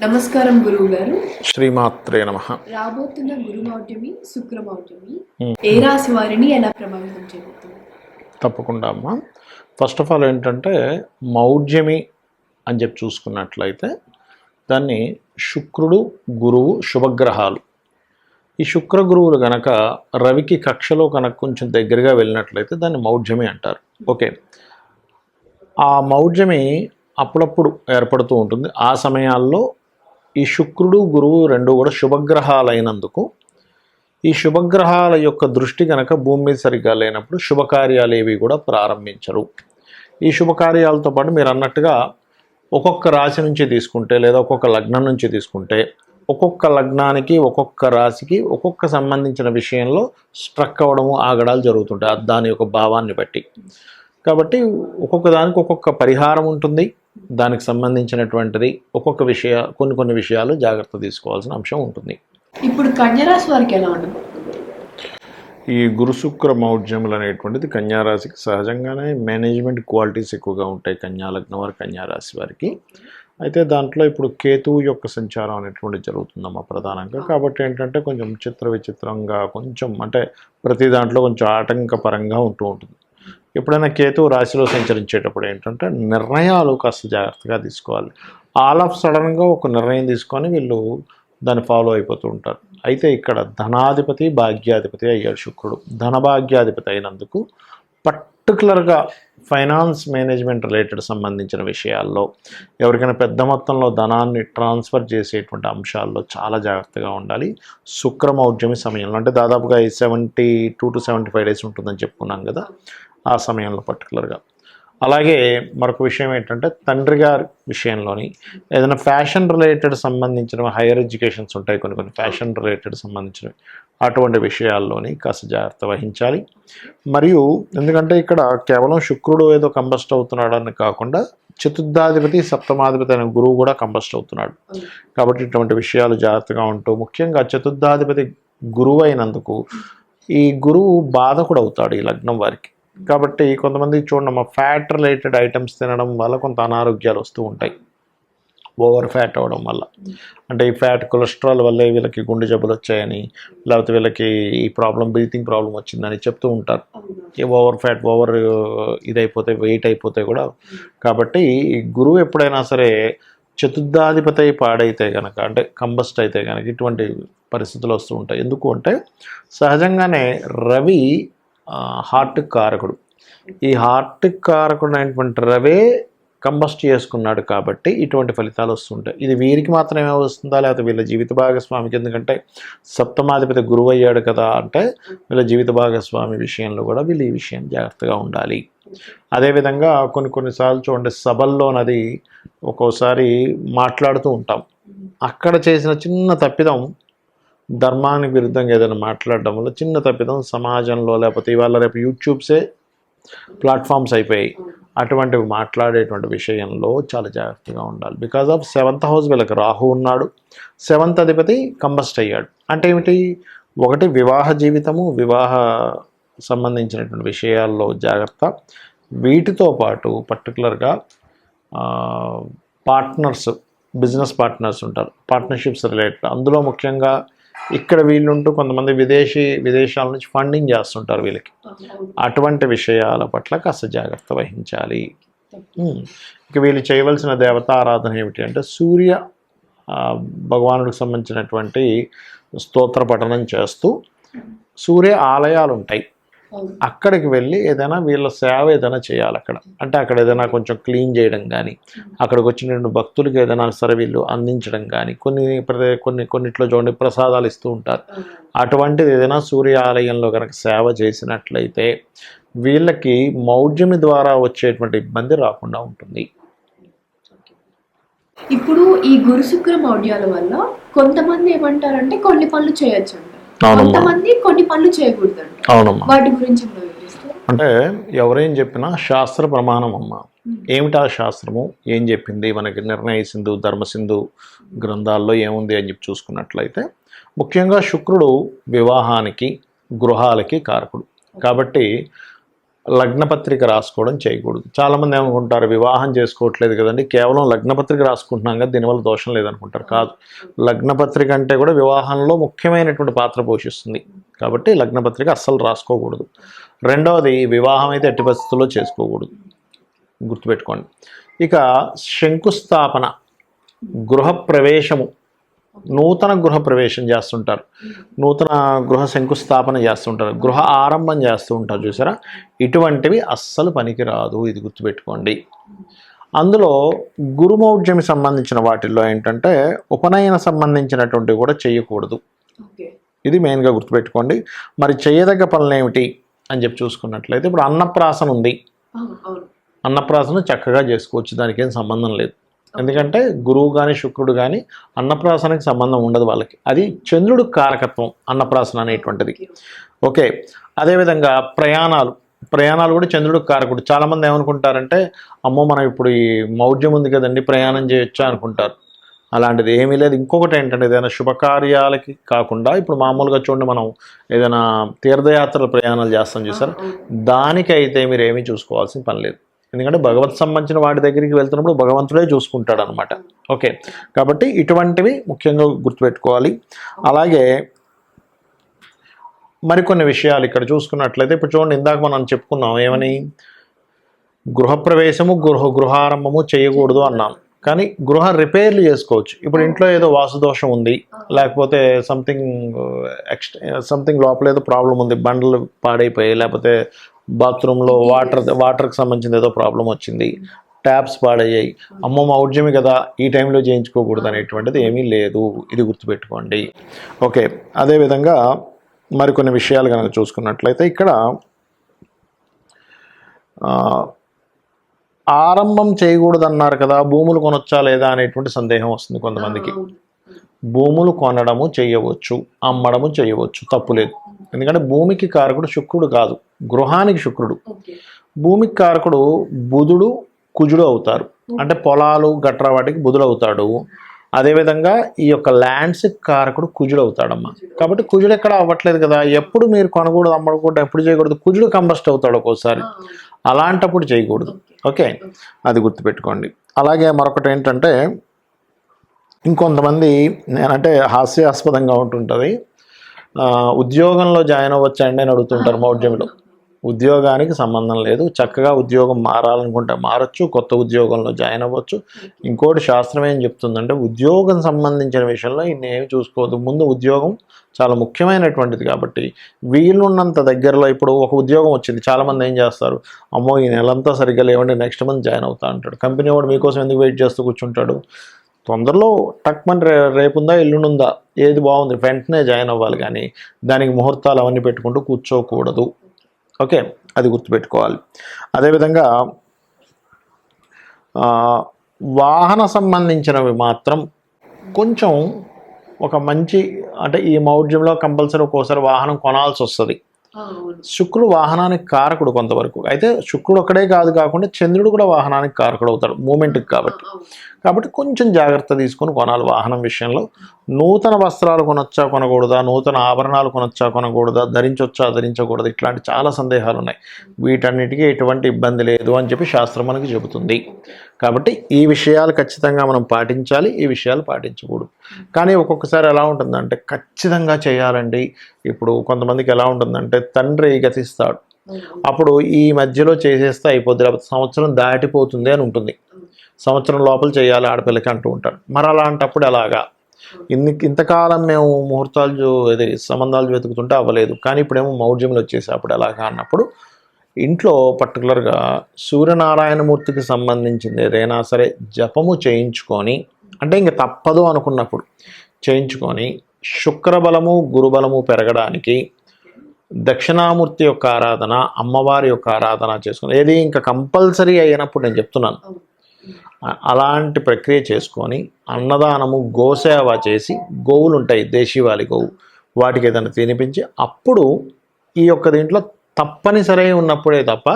నమస్కారం గురువు గారు. శ్రీమాత్రే నమః. రాబోతున్న గురుమౌఢ్యమి, శుక్రమౌఢ్యమి ఏ రాశి వారిని ఎలా ప్రభావితం చేయబోతుంది? తప్పకుండా అమ్మా. ఫస్ట్ ఆఫ్ ఆల్ ఏంటంటే మౌఢ్యమి అని చెప్పి చూసుకున్నట్లయితే దాన్ని శుక్రుడు, గురువు, శుభగ్రహాలు. ఈ శుక్ర గురువులు గనక రవికి కక్షలో కనుక కొంచెం దగ్గరగా వెళ్ళినట్లయితే దాన్ని మౌఢ్యమి అంటారు. ఓకే, ఆ మౌఢ్యమి అప్పుడప్పుడు ఏర్పడుతూ ఉంటుంది. ఆ సమయాల్లో ఈ శుక్రుడు, గురువు రెండు కూడా శుభగ్రహాలైనందుకు ఈ శుభగ్రహాల యొక్క దృష్టి కనుక భూమి మీద సరిగ్గా లేనప్పుడు శుభకార్యాలు ఏవి కూడా ప్రారంభించరు. ఈ శుభకార్యాలతో పాటు మీరు అన్నట్టుగా ఒక్కొక్క రాశి నుంచి తీసుకుంటే లేదా ఒక్కొక్క లగ్నం నుంచి తీసుకుంటే ఒక్కొక్క లగ్నానికి ఒక్కొక్క రాశికి ఒక్కొక్క సంబంధించిన విషయంలో స్ట్రక్ అవ్వడము, ఆగడాలు జరుగుతుంటాయి దాని యొక్క భావాన్ని బట్టి. కాబట్టి ఒక్కొక్క దానికి ఒక్కొక్క పరిహారం ఉంటుంది. దానికి సంబంధించినటువంటిది ఒక్కొక్క కొన్ని విషయాలు జాగ్రత్త తీసుకోవాల్సిన అంశం ఉంటుంది. ఇప్పుడు కన్యరాశి వారికి ఎలా ఉండబోతుంది? ఈ గురు శుక్ర మౌఢ్యములు అనేటువంటిది కన్యారాశికి సహజంగానే మేనేజ్మెంట్ క్వాలిటీస్ ఎక్కువగా ఉంటాయి కన్యా లగ్నం వారి, కన్యారాశి వారికి. అయితే దాంట్లో ఇప్పుడు కేతువు యొక్క సంచారం అనేటువంటిది జరుగుతుందమ్మా ప్రధానంగా. కాబట్టి ఏంటంటే కొంచెం విచిత్రంగా కొంచెం అంటే ప్రతి దాంట్లో కొంచెం ఆటంకపరంగా ఉంటుంది. ఎప్పుడైనా కేతువు రాశిలో సంచరించేటప్పుడు ఏంటంటే నిర్ణయాలు కాస్త జాగ్రత్తగా తీసుకోవాలి. ఆల్ ఆఫ్ సడన్గా ఒక నిర్ణయం తీసుకొని వీళ్ళు దాన్ని ఫాలో అయిపోతూ ఉంటారు. అయితే ఇక్కడ ధనాధిపతి, భాగ్యాధిపతి అయ్యాడు శుక్రుడు. ధనభాగ్యాధిపతి అయినందుకు పర్టికులర్గా ఫైనాన్స్ మేనేజ్మెంట్ రిలేటెడ్ సంబంధించిన విషయాల్లో ఎవరికైనా పెద్ద మొత్తంలో ధనాన్ని ట్రాన్స్ఫర్ చేసేటువంటి అంశాల్లో చాలా జాగ్రత్తగా ఉండాలి. శుక్రమౌఢ్యమి సమయంలో అంటే దాదాపుగా 72 to 75 డేస్ ఉంటుందని చెప్పుకున్నాం కదా, ఆ సమయంలో పర్టికులర్గా. అలాగే మరొక విషయం ఏంటంటే తండ్రి గారి విషయంలోని ఏదైనా ఫ్యాషన్ రిలేటెడ్ సంబంధించిన హైయర్ ఎడ్యుకేషన్స్ ఉంటాయి, కొన్ని ఫ్యాషన్ రిలేటెడ్ సంబంధించినవి, అటువంటి విషయాల్లోని కాస్త జాగ్రత్త వహించాలి. మరియు ఎందుకంటే ఇక్కడ కేవలం శుక్రుడు ఏదో కంబస్ట్ అవుతున్నాడని కాకుండా చతుర్థాధిపతి, సప్తమాధిపతి అయిన గురువు కూడా కంబస్ట్ అవుతున్నాడు. కాబట్టి ఇటువంటి విషయాలు జాగ్రత్తగా ఉంటూ, ముఖ్యంగా చతుర్థాధిపతి గురువు అయినందుకు ఈ గురువు బాధకుడు అవుతాడు ఈ లగ్నం వారికి. కాబట్టి కొంతమంది చూడమ్మా, ఫ్యాట్ రిలేటెడ్ ఐటమ్స్ తినడం వల్ల కొంత అనారోగ్యాలు వస్తూ ఉంటాయి, ఓవర్ ఫ్యాట్ అవ్వడం వల్ల. అంటే ఈ ఫ్యాట్ కొలెస్ట్రాల్ వల్లే వీళ్ళకి గుండె జబ్బులు వచ్చాయని, లేకపోతే వీళ్ళకి ఈ బ్రీతింగ్ ప్రాబ్లం వచ్చిందని చెప్తూ ఉంటారు. ఈ ఓవర్ ఫ్యాట్ ఇదైపోతే వెయిట్ అయిపోతే కూడా. కాబట్టి ఈ గురువు ఎప్పుడైనా సరే చతుర్థాధిపతి పాడైతే కనుక, అంటే కంబస్ట్ అయితే కనుక ఇటువంటి పరిస్థితులు వస్తూ ఉంటాయి. ఎందుకు అంటే సహజంగానే రవి హార్ట్ కారకుడు. ఈ హార్ట్ కారకుడు అయినటువంటి రవే కంబస్ట్ చేసుకున్నాడు కాబట్టి ఇటువంటి ఫలితాలు వస్తుంటాయి. ఇది వీరికి మాత్రమే వస్తుందా లేకపోతే వీళ్ళ జీవిత భాగస్వామికి? ఎందుకంటే సప్తమాధిపతి గురువు అయ్యాడు కదా, అంటే వీళ్ళ జీవిత భాగస్వామి విషయంలో కూడా వీళ్ళు ఈ విషయం జాగ్రత్తగా ఉండాలి. అదేవిధంగా కొన్నిసార్లు చూడండి, సభల్లోనది ఒక్కోసారి మాట్లాడుతూ ఉంటాం, అక్కడ చేసిన చిన్న తప్పిదం, ధర్మానికి విరుద్ధంగా ఏదైనా మాట్లాడడం వల్ల చిన్న తప్పిదం సమాజంలో, లేకపోతే ఇవాళ రేపు యూట్యూబ్సే ప్లాట్ఫామ్స్ అయిపోయాయి, అటువంటివి మాట్లాడేటువంటి విషయంలో చాలా జాగ్రత్తగా ఉండాలి. బికాజ్ ఆఫ్ 7th హౌస్ వీళ్ళకి రాహు ఉన్నాడు, 7th అధిపతి కంబస్ట్ అయ్యాడు. అంటే ఏమిటి? ఒకటి వివాహ జీవితము, వివాహ సంబంధించినటువంటి విషయాల్లో జాగ్రత్త. వీటితో పాటు పర్టికులర్గా పార్ట్నర్స్, బిజినెస్ పార్ట్నర్స్ ఉంటారు, పార్ట్నర్షిప్స్ రిలేటెడ్. అందులో ముఖ్యంగా ఇక్కడ వీళ్ళుంటూ కొంతమంది విదేశాల నుంచి ఫండింగ్ చేస్తుంటారు వీళ్ళకి. అటువంటి విషయాల పట్ల కాస్త జాగ్రత్త వహించాలి. ఇక వీళ్ళు చేయవలసిన దేవతా ఆరాధన ఏమిటి అంటే సూర్య భగవానుడికి సంబంధించినటువంటి స్తోత్ర పఠనం చేస్తూ, సూర్య ఆలయాలు ఉంటాయి, అక్కడికి వెళ్ళి ఏదైనా వీళ్ళ సేవ ఏదైనా చేయాలి అక్కడ. అంటే అక్కడ ఏదైనా కొంచెం క్లీన్ చేయడం కానీ, అక్కడికి వచ్చిన భక్తులకి ఏదైనా సరే వీళ్ళు అందించడం కానీ, కొన్నిట్లో చూడండి ప్రసాదాలు ఇస్తూ ఉంటారు. అటువంటిది ఏదైనా సూర్య ఆలయంలో కనుక సేవ చేసినట్లయితే వీళ్ళకి మౌఢ్యమి ద్వారా వచ్చేటువంటి ఇబ్బంది రాకుండా ఉంటుంది. ఇప్పుడు ఈ గురు శుక్ర మౌఢ్యాల వల్ల కొంతమంది ఏమంటారంటే కొన్ని పనులు చేయొచ్చు అంటారు, కొంతమంది కొన్ని పనులు చేయకూడదు అంటారు. అవునమ్మా. వాటి గురించి అంటే ఎవరేం చెప్పినా శాస్త్ర ప్రమాణం అమ్మ. ఏమిటి ఆ శాస్త్రము ఏం చెప్పింది మనకి? నిర్ణయ సింధు, ధర్మసింధు గ్రంథాల్లో ఏముంది అని చెప్పి చూసుకున్నట్లయితే ముఖ్యంగా శుక్రుడు వివాహానికి, గృహాలకి కారకుడు. కాబట్టి లగ్నపత్రిక రాసుకోవడం చేయకూడదు. చాలామంది ఏమనుకుంటారు, వివాహం చేసుకోవట్లేదు కదండి, కేవలం లగ్నపత్రిక రాసుకుంటున్నాం కదా, దీనివల్ల దోషం లేదనుకుంటారు. కాదు, లగ్నపత్రిక అంటే కూడా వివాహంలో ముఖ్యమైనటువంటి పాత్ర పోషిస్తుంది. కాబట్టి లగ్నపత్రిక అస్సలు రాసుకోకూడదు. రెండవది, వివాహం అయితే ఎట్టి పరిస్థితుల్లో చేసుకోకూడదు, గుర్తుపెట్టుకోండి. ఇక శంకుస్థాపన, గృహప్రవేశము, నూతన గృహ ప్రవేశం చేస్తుంటారు, నూతన గృహ శంకుస్థాపన చేస్తుంటారు, గృహ ఆరంభం చేస్తూ ఉంటారు చూసారా, ఇటువంటివి అస్సలు పనికిరాదు, ఇది గుర్తుపెట్టుకోండి. అందులో గురుమౌఢ్యమి సంబంధించిన వాటిల్లో ఏంటంటే ఉపనయన సంబంధించినటువంటివి కూడా చేయకూడదు. ఇది మెయిన్గా గుర్తుపెట్టుకోండి. మరి చేయదగ్గ పనులు ఏమిటి అని చెప్పి చూసుకున్నట్లయితే, ఇప్పుడు అన్నప్రాసన ఉంది, అన్నప్రాసన చక్కగా చేసుకోవచ్చు, దానికి ఏం సంబంధం లేదు. ఎందుకంటే గురువు కానీ శుక్రుడు కానీ అన్నప్రాసనకి సంబంధం ఉండదు వాళ్ళకి, అది చంద్రుడు కారకత్వం అన్నప్రాసన అనేటువంటిది. ఓకే, అదేవిధంగా ప్రయాణాలు కూడా చంద్రుడు కారకుడు. చాలామంది ఏమనుకుంటారంటే, అమ్మో మనం ఇప్పుడు ఈ మౌఢ్యం ఉంది కదండి, ప్రయాణం చేయొచ్చా అనుకుంటారు. అలాంటిది ఏమీ లేదు. ఇంకొకటి ఏంటంటే, ఏదైనా శుభకార్యాలకి కాకుండా ఇప్పుడు మామూలుగా చూడండి, మనం ఏదైనా తీర్థయాత్రల ప్రయాణాలు చేస్తాం చూసారు, దానికైతే మీరు ఏమీ చూసుకోవాల్సిన పని లేదు. ఎందుకంటే భగవత్ సంబంధించిన వాటి దగ్గరికి వెళ్తున్నప్పుడు భగవంతుడే చూసుకుంటాడు అనమాట. ఓకే, కాబట్టి ఇటువంటివి ముఖ్యంగా గుర్తుపెట్టుకోవాలి. అలాగే మరికొన్ని విషయాలు ఇక్కడ చూసుకున్నట్లయితే, ఇప్పుడు చూడండి, ఇందాక మనం చెప్పుకున్నాం ఏమని, గృహప్రవేశము గృహారంభము చేయకూడదు అన్నాం. కానీ గృహ రిపేర్లు చేసుకోవచ్చు. ఇప్పుడు ఇంట్లో ఏదో వాస్తుదోషం ఉంది, లేకపోతే సంథింగ్ లోపల ఏదో ప్రాబ్లం ఉంది, బండలు పాడైపోయాయి, లేకపోతే బాత్రూంలో వాటర్కి సంబంధించిన ఏదో ప్రాబ్లం వచ్చింది, ట్యాప్స్ పాడయ్యాయి, అమ్మ మౌఢ్యమి కదా ఈ టైంలో చేయించుకోకూడదు అనేటువంటిది ఏమీ లేదు, ఇది గుర్తుపెట్టుకోండి. ఓకే, అదేవిధంగా మరికొన్ని విషయాలు కనుక చూసుకున్నట్లయితే, ఇక్కడ ఆరంభం చేయకూడదు అన్నారు కదా, భూములు కొనొచ్చా లేదా అనేటువంటి సందేహం వస్తుంది కొంతమందికి. భూములు కొనడము చేయవచ్చు, అమ్మడము చేయవచ్చు, తప్పులేదు. ఎందుకంటే భూమికి కారకుడు శుక్రుడు కాదు, గృహానికి శుక్రుడు. భూమికి కారకుడు బుధుడు కుజుడు అవుతారు, అంటే పొలాలు గట్రా వాటికి బుధుడు అవుతాడు. అదేవిధంగా ఈ యొక్క ల్యాండ్స్కి కారకుడు కుజుడు అవుతాడమ్మా. కాబట్టి కుజుడు ఎక్కడ అవ్వట్లేదు కదా, ఎప్పుడు మీరు కొనకూడదు, అమ్మకూడదు, ఎప్పుడు చేయకూడదు, కుజుడు కంబస్ట్ అవుతాడు ఒక్కోసారి, అలాంటప్పుడు చేయకూడదు. ఓకే, అది గుర్తుపెట్టుకోండి. అలాగే మరొకటి ఏంటంటే, ఇంకొంతమంది నేనంటే హాస్యాస్పదంగా ఉంటుంటుంది, ఉద్యోగంలో జాయిన్ అవ్వచ్చండి అని అడుగుతుంటారు మౌఢ్యంలో. ఉద్యోగానికి సంబంధం లేదు, చక్కగా ఉద్యోగం మారాలనుకుంటే మారచ్చు, కొత్త ఉద్యోగంలో జాయిన్ అవ్వచ్చు. ఇంకోటి శాస్త్రం ఏం చెప్తుందంటే, ఉద్యోగం సంబంధించిన విషయంలో ఇన్నేమి చూసుకోవద్దు, ముందు ఉద్యోగం చాలా ముఖ్యమైనటువంటిది. కాబట్టి వీలున్నంత దగ్గరలో, ఇప్పుడు ఒక ఉద్యోగం వచ్చింది, చాలామంది ఏం చేస్తారు, అమ్మో ఈ నెలంతా సరిగ్గా లేవండి, నెక్స్ట్ మంత్ జాయిన్ అవుతా అంటాడు. కంపెనీ వాడు మీకోసం ఎందుకు వెయిట్ చేస్తూ కూర్చుంటాడు, తొందరలో టక్మని రేపుందా ఎల్లుండుందా, ఏది బాగుంది వెంటనే జాయిన్ అవ్వాలి, కానీ దానికి ముహూర్తాలు అవన్నీ పెట్టుకుంటూ కూర్చోకూడదు. ఓకే, అది గుర్తుపెట్టుకోవాలి. అదేవిధంగా వాహన సంబంధించినవి మాత్రం కొంచెం ఒక మంచి, అంటే ఈ మౌఢ్యంలో కంపల్సరీ ఒక్కోసారి వాహనం కొనాల్సి వస్తుంది. శుక్రుడు వాహనానికి కారకుడు కొంతవరకు. అయితే శుక్రుడు ఒక్కడే కాకుండా చంద్రుడు కూడా వాహనానికి కారకుడు అవుతాడు మూమెంట్కి. కాబట్టి కొంచెం జాగ్రత్త తీసుకొని కొనాలి వాహనం విషయంలో. నూతన వస్త్రాలు కొనొచ్చా కొనకూడదా, నూతన ఆభరణాలు కొనొచ్చా కొనకూడదా, ధరించొచ్చా ధరించకూడదు, ఇట్లాంటి చాలా సందేహాలు ఉన్నాయి. వీటన్నిటికీ ఎటువంటి ఇబ్బంది లేదు అని చెప్పి శాస్త్రం మనకి చెబుతుంది. కాబట్టి ఈ విషయాలు ఖచ్చితంగా మనం పాటించాలి, ఈ విషయాలు పాటించకూడదు. కానీ ఒక్కొక్కసారి ఎలా ఉంటుందంటే, ఖచ్చితంగా చేయాలండి. ఇప్పుడు కొంతమందికి ఎలా ఉంటుందంటే, తండ్రి గతిస్తాడు, అప్పుడు ఈ మధ్యలో చేసేస్తే అయిపోద్ది, లేకపోతే సంవత్సరం దాటిపోతుంది అని ఉంటుంది, సంవత్సరం లోపల చేయాలి ఆడపిల్లకి అంటూ ఉంటారు. మరి అలాంటప్పుడు ఎలాగా, ఇంతకాలం మేము ముహూర్తాలు సంబంధాలు వెతుకుతుంటే అవ్వలేదు, కానీ ఇప్పుడేమో మౌఢ్యంలో వచ్చేసి అప్పుడు ఎలాగా అన్నప్పుడు, ఇంట్లో పర్టికులర్గా సూర్యనారాయణమూర్తికి సంబంధించింది ఏదైనా సరే జపము చేయించుకొని, అంటే ఇంక తప్పదు అనుకున్నప్పుడు చేయించుకొని, శుక్రబలము గురుబలము పెరగడానికి దక్షిణామూర్తి యొక్క ఆరాధన, అమ్మవారి యొక్క ఆరాధన చేసుకుని, ఏది ఇంకా కంపల్సరీ అయినప్పుడు నేను చెప్తున్నాను, అలాంటి ప్రక్రియ చేసుకొని అన్నదానము గోసేవ చేసి, గోవులు ఉంటాయి దేశీవాలి గోవు, వాటికి ఏదైనా తినిపించి, అప్పుడు ఈ యొక్క దీంట్లో తప్పనిసరి ఉన్నప్పుడే తప్ప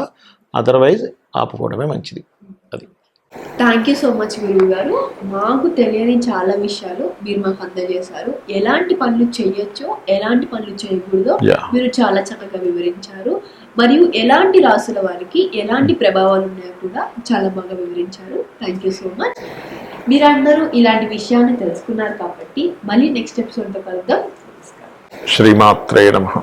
అదర్వైజ్ ఆపుకోవడమే మంచిది. అది. థ్యాంక్ యూ సో మచ్ గురువు గారు. మాకు తెలియని చాలా విషయాలు మీరు మాకు అందజేశారు. ఎలాంటి పనులు చేయొచ్చో, ఎలాంటి పనులు చేయకూడదో మీరు చాలా చక్కగా వివరించారు. మరియు ఎలాంటి రాసుల వారికి ఎలాంటి ప్రభావాలు ఉన్నాయో కూడా చాలా బాగా వివరించారు. Thank you so much. మీరందరూ ఇలాంటి విషయాన్ని తెలుసుకున్నారు కాబట్టి మళ్ళీ నెక్స్ట్ ఎపిసోడ్తో కలుద్దాం. శ్రీమాత్రే నమః.